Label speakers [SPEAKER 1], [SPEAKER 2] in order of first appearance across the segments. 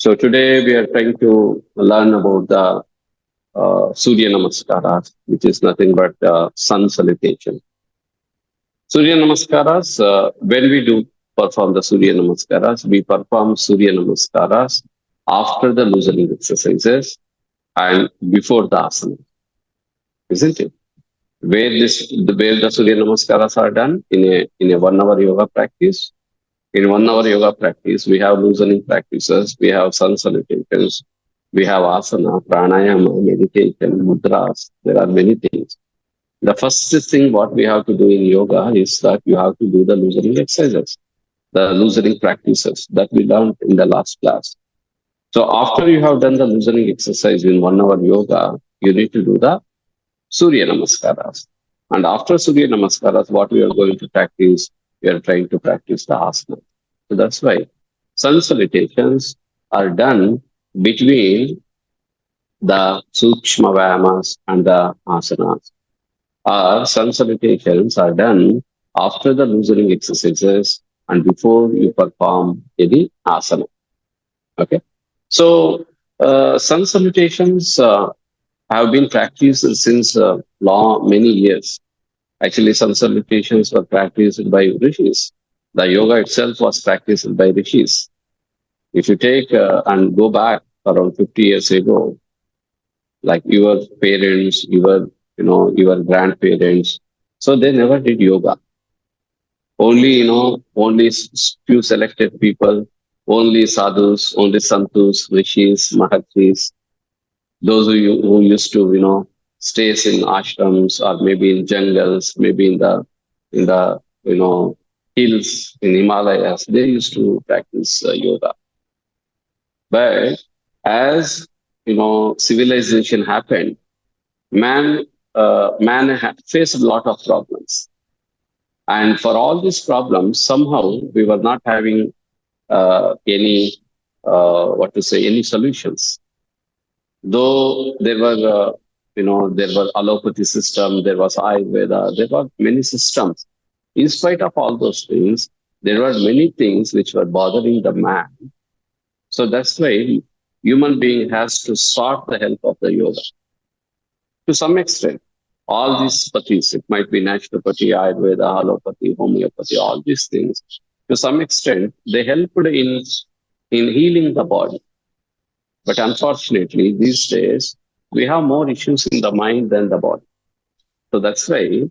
[SPEAKER 1] So today we are trying to learn about the Suryanamaskaras, which is nothing but sun salutation. Suryanamaskaras, when we do perform the Suryanamaskaras, we perform Suryanamaskaras after the loosening exercises and before the asana, isn't it? Where the Suryanamaskaras are done in a 1 hour yoga practice. In 1 hour yoga practice, we have loosening practices, we have sun salutations, we have asana, pranayama, meditation, mudras. There are many things. The first thing what we have to do in yoga is that you have to do the loosening exercises, the loosening practices that we learned in the last class. So after you have done the loosening exercise in 1 hour yoga, you need to do the Surya Namaskaras. And after Surya Namaskaras, what we are going to practice, we are trying to practice the asana. So that's why sun salutations are done between the Sukshma Vayamas and the asanas. Our sun salutations are done after the loosening exercises and before you perform any asana. Okay. So sun salutations have been practiced since many years. Actually, sun salutations were practiced by rishis. The yoga itself was practiced by rishis. If you take and go back around 50 years ago, like your parents, your grandparents, so they never did yoga. Only few selected people, only sadhus, only santus, rishis, maharshis, those who used to stays in ashrams or maybe in jungles, maybe in the hills in Himalayas, they used to practice yoga. But as civilization happened, man faced a lot of problems, and for all these problems, somehow we were not having any what to say any solutions. Though there were allopathy system, there was Ayurveda, there were many systems. In spite of all those things, there were many things which were bothering the man. So that's why human being has to sought the help of the yoga. To some extent, all these pathis, it might be naturopathy, Ayurveda, allopathy, homeopathy, all these things, to some extent, they helped in healing the body. But unfortunately, these days, we have more issues in the mind than the body. So that's why,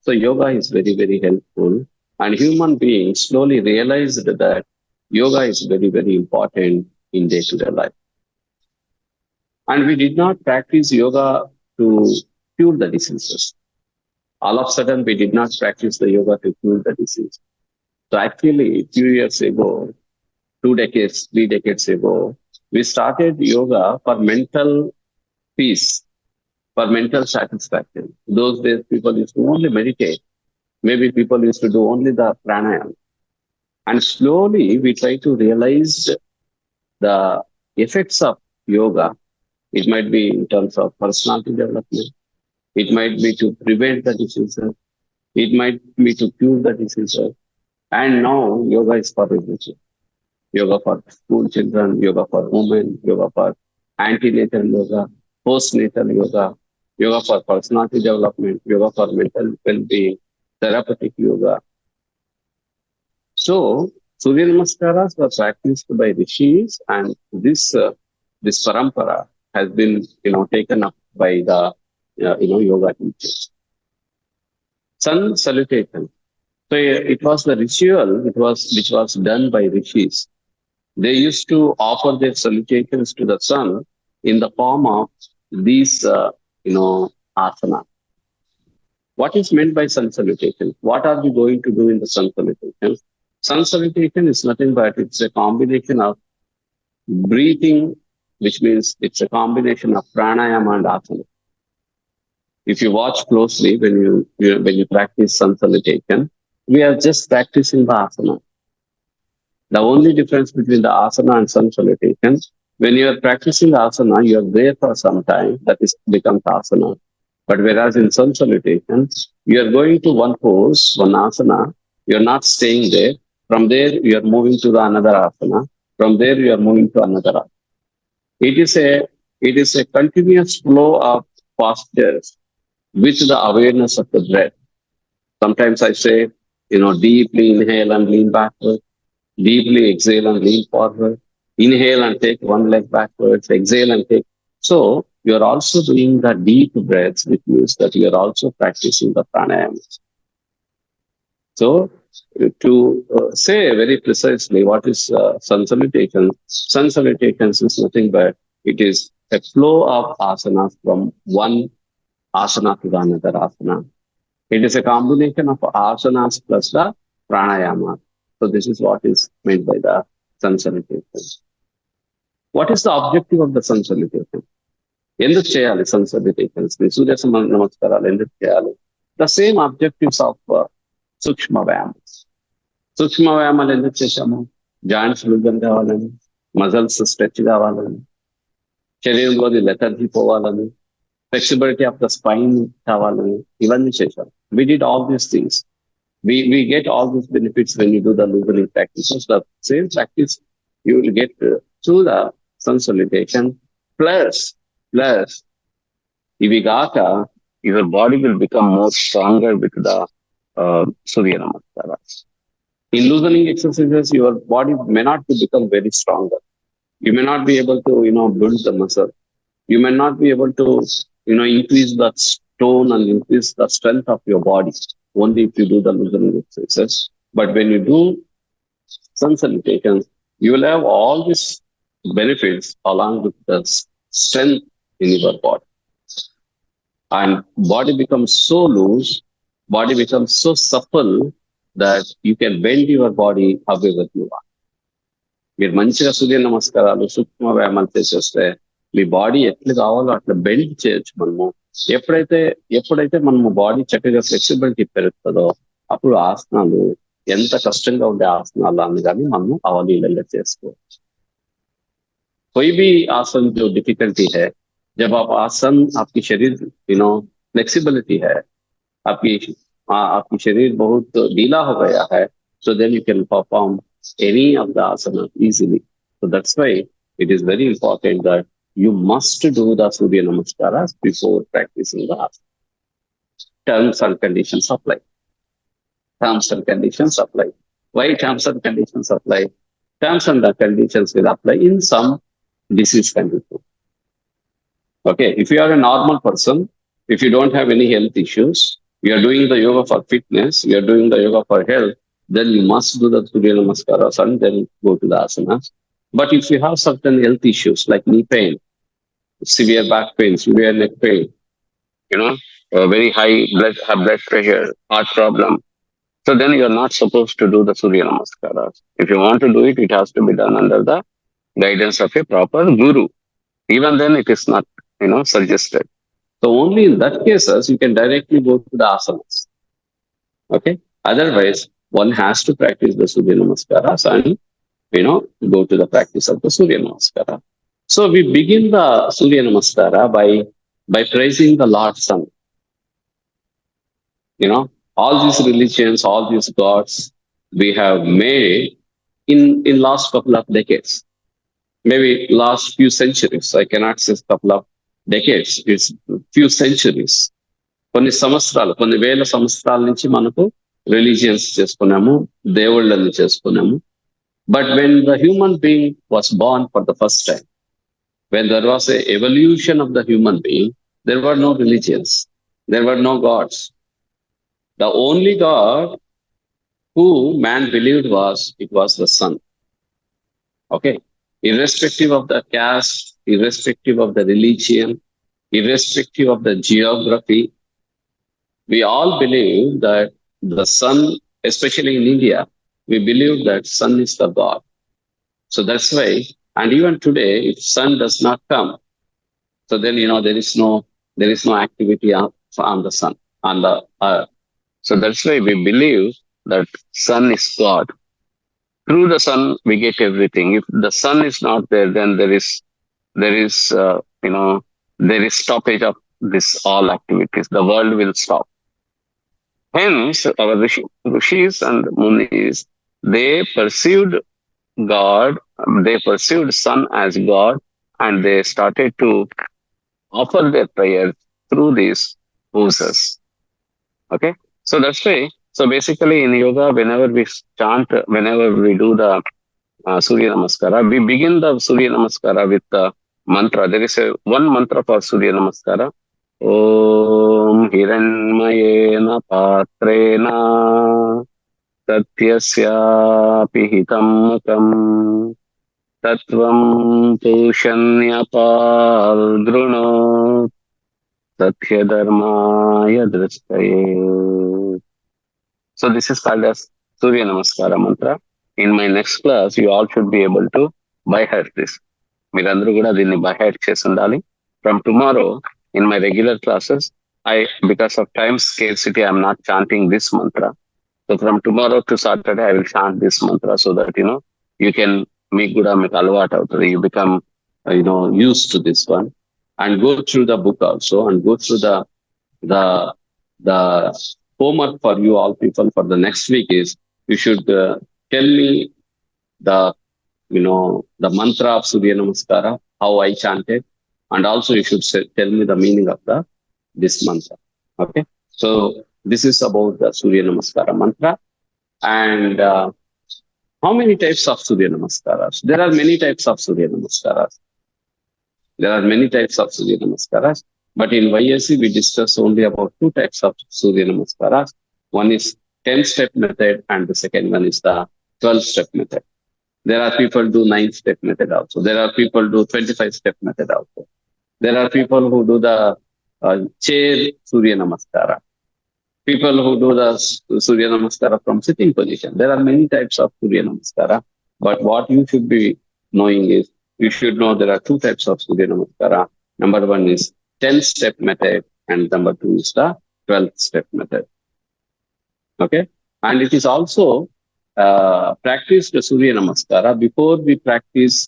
[SPEAKER 1] so yoga is very, very helpful. And human beings slowly realized that yoga is very, very important in day-to-day life. And we did not practice yoga to cure the diseases. All of a sudden, we did not practice the yoga to cure the disease. So actually, a few years ago, 2 decades, 3 decades ago, we started yoga for mental peace, for mental satisfaction. Those days, people used to only meditate. Maybe people used to do only the pranayama. And slowly, we try to realize the effects of yoga. It might be in terms of personality development. It might be to prevent the diseases. It might be to cure the diseases. And now, yoga is for everything. Yoga for school children, yoga for women, yoga for antenatal yoga, postnatal yoga, yoga for personality development, yoga for mental well-being, therapeutic yoga. So, Surya Namaskaras were practiced by rishis, and this parampara has been taken up by the yoga teachers. Sun salutation. So it was the ritual which was done by rishis. They used to offer their salutations to the sun in the form of these, asana. What is meant by sun salutation? What are we going to do in the sun salutation? Sun salutation is nothing but it's a combination of breathing, which means it's a combination of pranayama and asana. If you watch closely when you practice sun salutation, we are just practicing the asana. The only difference between the asana and sun salutation, when you are practicing asana, you are there for some time, that is becomes asana. But whereas in sun salutation, you are going to one pose, one asana, you are not staying there. From there, you are moving to the another asana. From there, you are moving to another asana. It is a it is a continuous flow of postures with the awareness of the breath. Sometimes I say, deeply inhale and lean backward, deeply exhale and lean forward, inhale and take one leg backwards, exhale and take. So you are also doing the deep breaths, which means that you are also practicing the pranayama. So, to say very precisely what is sun salutation, sun salutations is nothing but it is a flow of asanas from one asana to the another asana. It is a combination of asanas plus the pranayama. So, this is what is meant by the sun salutation. What is the objective of the sun salutation? ఎందుకు చేయాలి sun salutations? సూర్య నమస్కారాలు ఎందుకు చేయాలి? The same objectives of సూక్ష్మ వ్యాయామం. సూక్ష్మ వ్యాయామాలు ఎందుకు చేశాము? జాయింట్స్ వృద్ధం కావాలని, మజల్స్ స్ట్రెచ్ కావాలని, శరీరంలోని లెథర్జీ పోవాలని, ఫ్లెక్సిబిలిటీ ఆఫ్ ద స్పైన్ కావాలని, ఇవన్నీ చేశాం. We did all these things. We get all these benefits when you do the loosening practices. The same practice you will get through the sun salutation. Plus, ఇవి కాక your body will become more stronger with the Suryanamaskaras. In loosening exercises, your body may not become very stronger. You may not be able to, build the muscle. You may not be able to, increase the tone and increase the strength of your body only if you do the loosening exercises. But when you do sun salutations, you will have all these benefits along with the strength in your body. And body becomes so loose, body becomes so supple that you can bend your body however you want. మీరు మంచిగా సూర్య నమస్కారాలు సూక్ష్మ వ్యాయామాలు చేసేస్తే మీ body ఎట్లా కావాలో అట్లా bend చేయొచ్చు మనము. ఎప్పుడైతే మనము బాడీ చక్కగా ఫ్లెక్సిబిలిటీ పెరుగుతుందో అప్పుడు ఆసనాలు ఎంత కష్టంగా ఉండే ఆసనాలు అని కానీ మనము అవలీలంగా చేసుకోవచ్చు. कोई भी आसन जो डिफिकल्टी है, जब आप आसन आपकी शरीर फ्लेक्सिबिलिटी है, आपकी शरीर बहुत ढीला हो गया है, so then you can perform any of the asana easily. So that's why it is very important that you must do the Surya Namaskaras before practicing the asana. Terms and conditions apply. Terms and conditions apply. Why terms and conditions apply? Terms and the conditions will apply in some disease condition. Okay, if you are a normal person, if you don't have any health issues, you are doing the yoga for fitness, you are doing the yoga for health, then you must do the Surya Namaskaras and then go to the asanas. But if you have certain health issues like knee pain, severe back pain, severe neck pain, very high blood pressure, heart problem, so then you are not supposed to do the Surya Namaskaras. If you want to do it, it has to be done under the guidance of a proper guru. Even then, it is not, suggested. So only in that cases, you can directly go to the asanas. Okay. Otherwise, one has to practice the Surya Namaskaras and, go to the practice of the Surya Namaskara. So we begin the Surya Namaskara by praising the Lord Sun. All these religions, all these gods we have made in last couple of decades. Maybe last few centuries. I cannot say couple of decades. It's few centuries. కొన్ని సంవత్సరాలు, కొన్ని వేల సంవత్సరాల నుంచి మనకు religions చేసుకున్నాము, దేవుళ్ళని చేసుకున్నాము. But when the human being was born for the first time, when there was a evolution of the human being, there were no religions. There were no gods. The only God who man believed it was the sun. Okay. Irrespective of the caste, irrespective of the religion, irrespective of the geography, we all believe that the sun, especially in India, we believe that sun is the God. So that's why, and even today, if sun does not come, so then there is no activity on the sun, on the earth. So that's why we believe that sun is God. Through the sun, we get everything. If the sun is not there, then there is stoppage of this all activities. The world will stop. Hence, our rishis and munis, they perceived God They perceived sun as God, and they started to offer their prayers through these poses. Okay, so that's why. So basically, in yoga, whenever we chant, whenever we do the Surya Namaskara, we begin the Surya Namaskara with the mantra. There is a one mantra for Surya Namaskara. Om Hiranmayena Patrena Satyasyapi Hitam Mukam Tatvam Pushanyapardruno Satyadharmaya Drishtaye. So this is called as Surya Namaskara mantra. In my next class, you all should be able to by heart this. మీరందరూ కూడా దీన్ని by heart చేసి ఉండాలి. From tomorrow, in my regular classes, because of time scarcity, I'm not chanting this mantra. So from tomorrow to Saturday, I will chant this mantra so that, you can make alwat out of it. You become, used to this one and go through the book also and go through the the homework for you all people for the next week is you should tell me the the mantra of Surya Namaskara, how I chant it, and also you should tell me the meaning of the this mantra. Okay, so this is about the Surya Namaskara mantra. And how many types of Surya Namaskaras? There are many types of Surya Namaskaras. There are many types of Surya Namaskaras, but in YSC we discuss only about two types of Surya Namaskaras. One is 10-step method and the second one is the 12-step method. There are people do 9-step method also. There are people do 25-step method also. There are people who do the chair Surya Namaskara. People who do the Surya Namaskara from sitting position. There are many types of Surya Namaskara, but what you should be knowing is you should know there are two types of Surya Namaskara. Number one is 10-step method, and number two is the 12-step method. Okay, and it is also practice the Surya Namaskara before we practice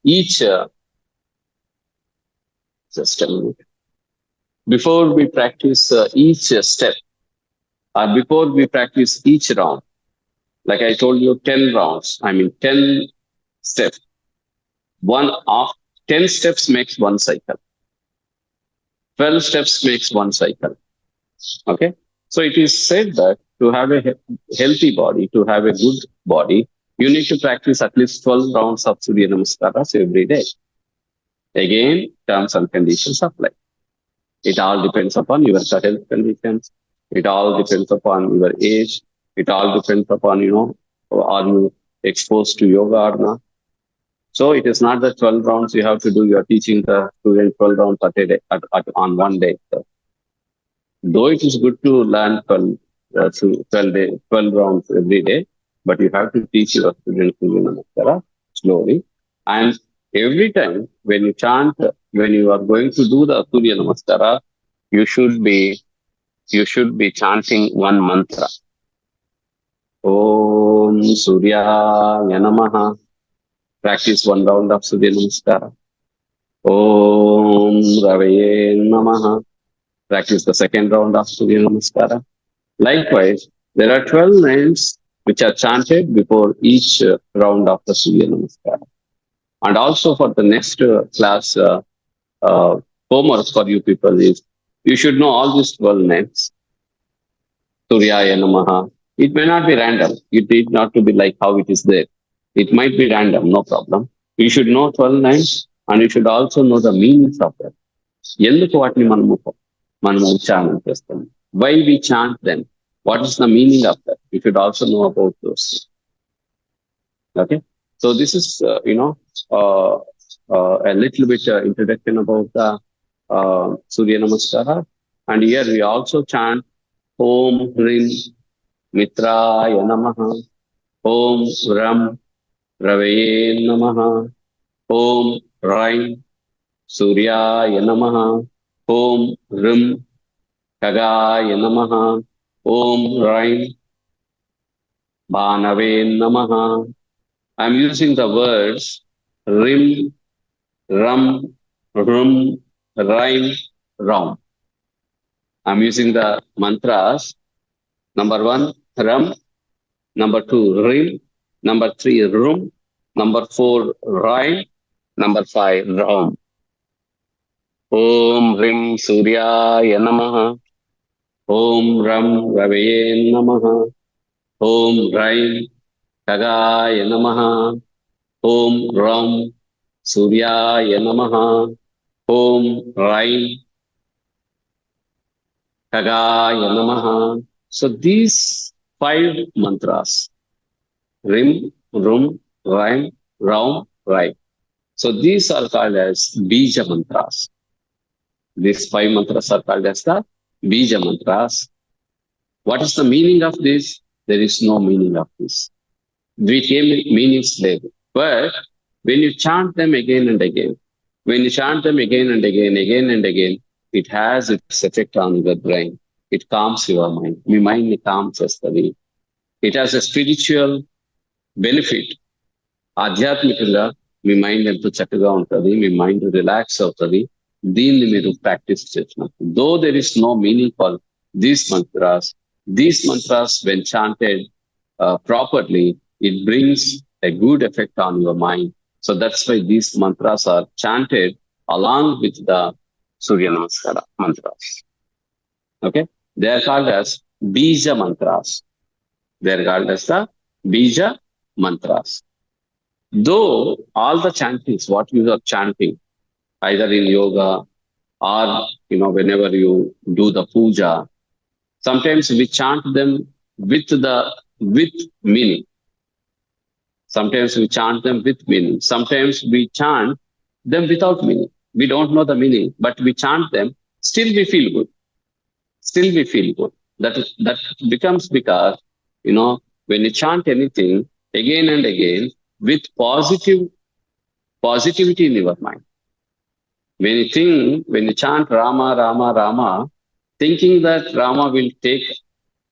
[SPEAKER 1] each just a minute. Before we practice each step, or before we practice each round, like I told you, 10 rounds, 10 steps. One of 10 steps makes one cycle. 12 steps makes one cycle. Okay. So it is said that to have a healthy body, to have a good body, you need to practice at least 12 rounds of Surya Namaskaras every day. Again, terms and conditions apply. It all depends upon your health conditions. It all depends upon your age. It all depends upon, are you exposed to yoga or not? So it is not the 12 rounds you have to do. You are teaching the student 12 rounds on one day. So, though it is good to learn 12 rounds every day, but you have to teach your students Namaskara slowly. And every time when you chant, when you are going to do the Surya Namaskara, you should be chanting one mantra. Om Surya Yanamaha. Practice one round of Surya Namaskara. Om Ravaye Namaha. Practice the second round of Surya Namaskara. Likewise, there are 12 names which are chanted before each round of the Surya Namaskara. And also for the next class, homework for you people is you should know all these 12 names. Suryaya Namaha. It may not be random. It need not to be like how it is there. It might be random, no problem. You should know 12 names and you should also know the meanings of them. ఎందుకు వాటిని మనము ఉచ్చారణ చేస్తాం? Why we chant them? What is the meaning of that? You should also know about those. Okay, so this is a little bit introduction about the Surya Namaskara, and here we also chant Om Hrim Mitraya Namaha, Om Ram Ravaye Namaha, Om Rain Suryaya Namaha, Om Rim Kagaya Namaha, Om Rain Bhanave Namaha. I'm using the words Rim, Ram, Rum, Rain, Ram. I'm using the mantras. Number one, Ram. Number two, Rim. Number three, room. Number four, rhyme. Number five, Ram. Om Rim Suryaya Namaha. Om Ram Raveye Namaha. Om Raim Kagaya Namaha. Om Ram Suryaya Namaha. Om Raim Kagaya Namaha. So these five mantras, Rim, Rum, Raim, Ram, Raim. So these are called as Bija mantras. These five mantras are called as the Bija mantras. What is the meaning of this? There is no meaning of this. We came meanings there. But when you chant them again and again, when you chant them again and again, it has its effect on the brain. It calms your mind. Me mind ని com చేస్తుంది. It has a spiritual benefit. ఆధ్యాత్మికంగా మీ mind ఎంతో చక్కగా ఉంటుంది, మీ mind relax అవుతుంది దీన్ని మీరు practice చేసినప్పుడు. Though there is no meaning for these mantras when chanted properly, it brings a good effect on your mind. So that's why these mantras are chanted along with the Suryanamaskara mantras. Okay? They are called as Bija mantras. They are called as the Bija mantras. Though all the chantings, what you are chanting, either in yoga or whenever you do the puja, sometimes we chant them with meaning. Sometimes we chant them with meaning. Sometimes we chant them without meaning. We don't know the meaning, but we chant them. Still we feel good. Still we feel good. That becomes because, when you chant anything again and again with positivity in your mind. When you chant Rama, Rama, Rama, thinking that Rama will take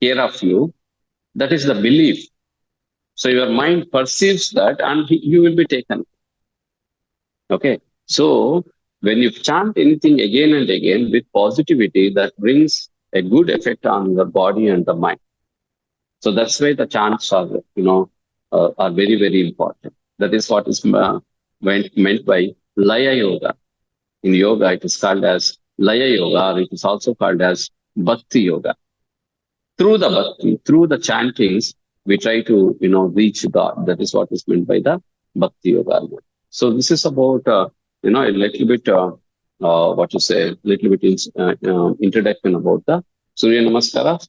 [SPEAKER 1] care of you, that is the belief. So your mind perceives that and you will be taken. Okay. So when you chant anything again and again with positivity, that brings a good effect on the body and the mind. So that's why the chants are very, very important. That is what is meant by Laya Yoga. In yoga, it is called as Laya Yoga, or it is also called as Bhakti Yoga. Through the bhakti, through the chantings, we try to, reach God. That is what is meant by the Bhakti Yoga. So this is about, a little bit, little bit introduction about the Suryanamaskaras.